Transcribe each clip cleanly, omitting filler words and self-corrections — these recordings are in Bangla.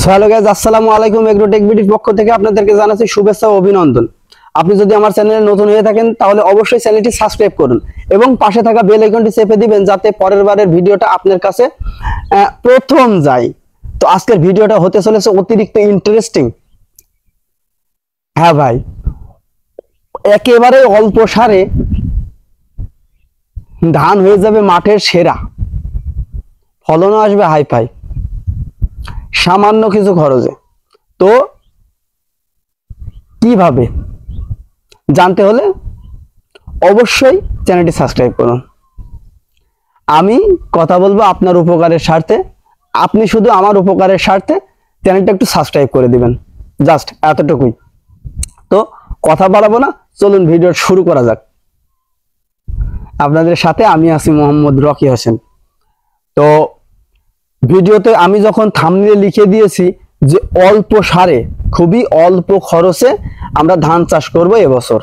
সো হ্যালো গাইস, আসসালামু আলাইকুম। এগ্রোটেক বিডির পক্ষ থেকে আপনাদেরকে জানাচ্ছি শুভেচ্ছা ও অভিনন্দন। আপনি যদি আমার চ্যানেলে নতুন হয়ে থাকেন তাহলে অবশ্যই চ্যানেলটি সাবস্ক্রাইব করুন এবং পাশে থাকা বেল আইকনটি চেপে দিবেন যাতে পরের বারের ভিডিওটা আপনার কাছে প্রথম যায়। তো আজকের ভিডিওটা হতে চলেছে অতিরিক্ত ইন্টারেস্টিং। হ্যাঁ ভাই, একেবারে অল্প সারে ধান হয়ে যাবে মাঠের সেরা, ফলনও আসবে হাই ফাই সামান্য কিছু খরচে। তো কিভাবে জানতে হলে অবশ্যই চ্যানেলটি সাবস্ক্রাইব করুন। আমি কথা বলবো আপনার উপকারের স্বার্থে, আপনি শুধু আমার উপকারের স্বার্থে চ্যানেলটা একটু সাবস্ক্রাইব করে দিবেন, জাস্ট এতটুকুই। তো কথা বাড়াবো না, চলুন ভিডিও শুরু করা যাক। আপনাদের সাথে আমি আছি মোহাম্মদ রকি হোসেন। তো ভিডিওতে আমি যখন থাম্বনেইলে লিখে দিয়েছি যে অল্প সারে খুবই অল্প খরচে আমরা ধান চাষ করব এবছর,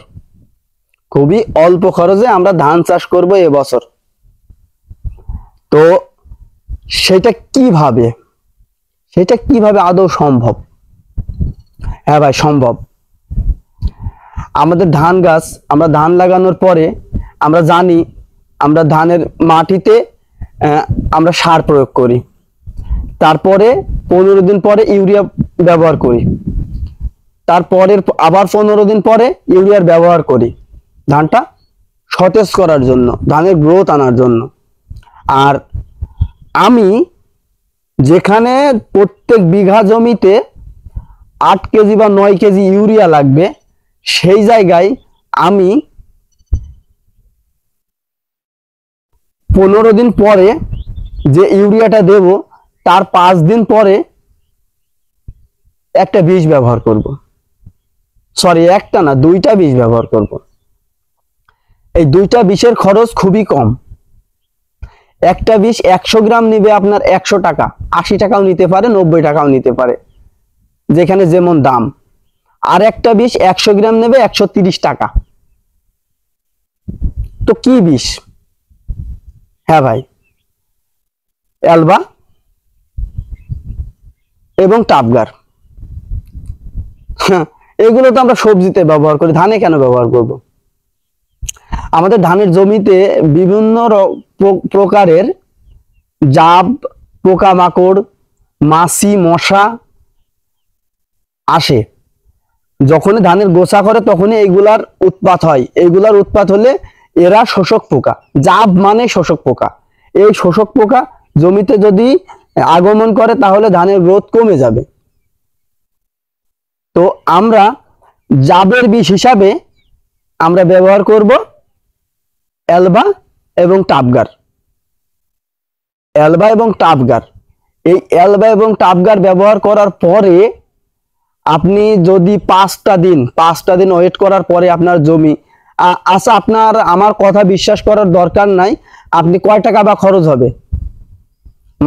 খুবই অল্প খরচে আমরা ধান চাষ করব এবছর, তো সেটা কিভাবে আদৌ সম্ভব? হ্যাঁ ভাই, সম্ভব। আমাদের ধান গাছ, আমরা ধান লাগানোর পরে আমরা জানি আমরা ধানের মাটিতে আমরা সার প্রয়োগ করি, তারপরে 15 দিন পরে ইউরিয়া ব্যবহার করি, তারপরে আবার 15 দিন পরে ইউরিয়ার ব্যবহার করি ধানটা সতেজ করার জন্য, ধানের গ্রোথ আনার জন্য। আর আমি যেখানে প্রত্যেক বিঘা জমিতে 8 কেজি বা 9 কেজি ইউরিয়া লাগবে, সেই জায়গায় আমি 15 দিন পরে যে ইউরিয়াটা দেব তার 5 দিন পরে একটা বীজ ব্যবহার করব। সরি, একটা না, 2টা বীজ ব্যবহার করব। এই 2টা বীজের খরচ খুবই কম। একটা বীজ 100 গ্রাম নিবে আপনার 100 টাকা, 80 টাকাও নিতে পারে, 90 টাকাও নিতে পারে, যেখানে যেমন দাম। আর একটা বীজ 100 গ্রাম নেবে 130 টাকা। তো কি বীজ? হ্যাঁ ভাই, অ্যালবা এবং টাপগার। এগুলো তো আমরা সবজিতে ব্যবহার করি, ধানে কেন ব্যবহার করব? আমাদের ধানের জমিতে বিভিন্ন প্রকারের জাব, পোকামাকড়, মাছি, মশা আসে। যখনই ধানের গোছা করে তখনই এইগুলার উৎপাত হয়। এইগুলার উৎপাত হলে এরা শোষক পোকা, জাব মানে শোষক পোকা। এই শোষক পোকা জমিতে যদি আগমন করে তাহলে ধানের গ্রোথ কমে যাবে। তো আমরা জাবের বিষ হিসাবে আমরা ব্যবহার করব অ্যালবা এবং টাপগার। অ্যালবা এবং টাপগার, এই অ্যালবা এবং টাপগার ব্যবহার করার পরে আপনি যদি 5টা দিন ওয়েট করার পরে আপনার জমি, আচ্ছা আপনার আমার কথা বিশ্বাস করার দরকার নাই, আপনি কয় টাকা বা খরচ হবে?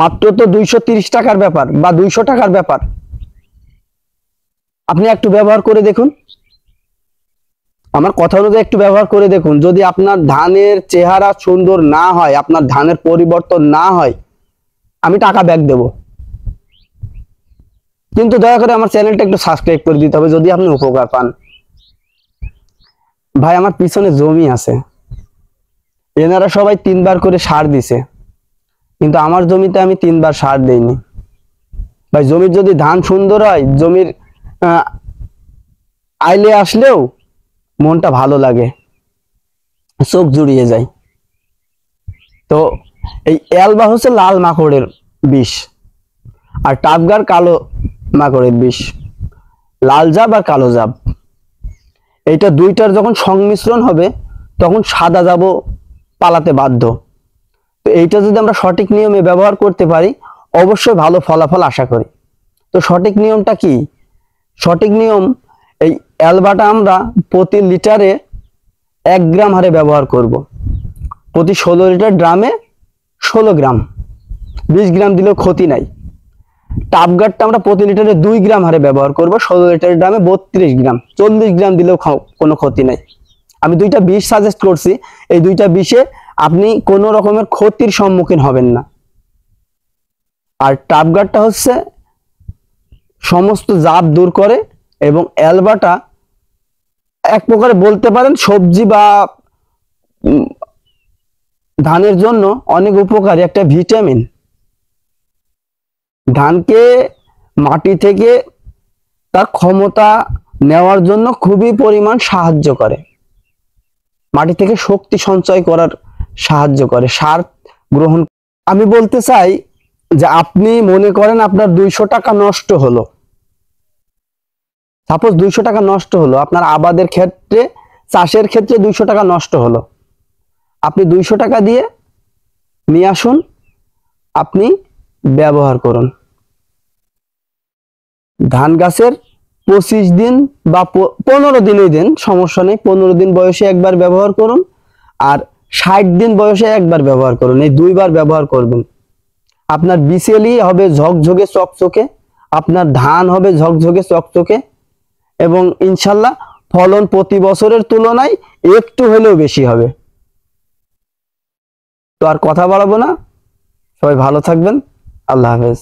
মাত্র তো 230 টাকার ব্যাপার বা 200 টাকার ব্যাপার। আপনি একটু ব্যবহার করে দেখুন, আমার কথা অনুযায়ী একটু ব্যবহার করে দেখুন। যদি আপনার ধানের চেহারা সুন্দর না হয়, আপনার ধানের পরিবর্তন না হয়, আমি টাকা ব্যাক দেব। কিন্তু দয়া করে আমার চ্যানেলটা একটু সাবস্ক্রাইব করে দিতে হবে যদি আপনি উপকার পান। ভাই, আমার পিছনে জমি আছে, এনারা সবাই 3 বার করে সার দিছে, কিন্তু আমার জমিতে আমি 3 বার সার দেইনি। ভাই, জমির যদি ধান সুন্দর হয়, জমির আইলে আসলেও মনটা ভালো লাগে, চোখ জুড়িয়ে যায়। তো এই অ্যালবা হচ্ছে লাল মাকড়ের বিষ, আর টাপগার কালো মাকড়ের বিষ, লাল জাব আর কালো জাব। এইটা 2টার যখন সংমিশ্রণ হবে তখন সাদা জাব পালাতে বাধ্য। তো এইটা যদি আমরা সঠিক নিয়মে ব্যবহার করতে পারি অবশ্যই ভালো ফলাফল আশা করি। তো সঠিক নিয়মটা কি? সঠিক নিয়ম, এই অ্যালবাটা আমরা প্রতি লিটারে 1 গ্রাম হারে ব্যবহার করব। প্রতি 16 লিটার ড্রামে 16 গ্রাম, 20 গ্রাম দিলেও ক্ষতি নাই। টাপগারটা আমরা প্রতি লিটারে 2 গ্রাম হারে ব্যবহার করব, 16 লিটারের ড্রামে 32 গ্রাম, 40 গ্রাম দিলেও কোনো ক্ষতি নাই। আমি 2টা বিষ সাজেস্ট করছি, এই 2টা বিষে আপনি কোনো রকমের ক্ষতির সম্মুখীন হবেন না। আর টাপগারটা হচ্ছে সমস্ত জাত দূর করে এবং অ্যালবাটা এক প্রকারে বলতে পারেন সবজি বা ধানের জন্য অনেক উপকারী একটা ভিটামিন। ধানকে মাটি থেকে তার ক্ষমতা নেওয়ার জন্য খুবই পরিমাণ সাহায্য করে, মাটি থেকে শক্তি সঞ্চয় করার সাহায্য করে, সার গ্রহণ। আমি বলতে চাই যে আপনি মনে করেন আপনার 200 টাকা নষ্ট হলো, সাপোজ 200 টাকা নষ্ট হলো, আপনার আবাদের ক্ষেত্রে, চাষের ক্ষেত্রে 200 টাকা নষ্ট হলো, আপনি 200 টাকা দিয়ে নিয়ে আসুন, আপনি ব্যবহার করুন। ধান গাছের 25 দিন বা 15 দিনই দিন, সমস্যা নেই, 15 দিন বয়সে একবার ব্যবহার করুন আর 60 দিন বয়সে একবার ব্যবহার করুন, এই দুইবার ব্যবহার করবেন। আপনার বিচেলি হবে ঝকঝকে চকচকে, আপনার ধান হবে ঝকঝকে চকচকে এবং ইনশাল্লাহ ফলন প্রতি বছরের তুলনায় একটু হলেও বেশি হবে। তো আর কথা বাড়াবো না, সবাই ভালো থাকবেন, আল্লাহ হাফেজ।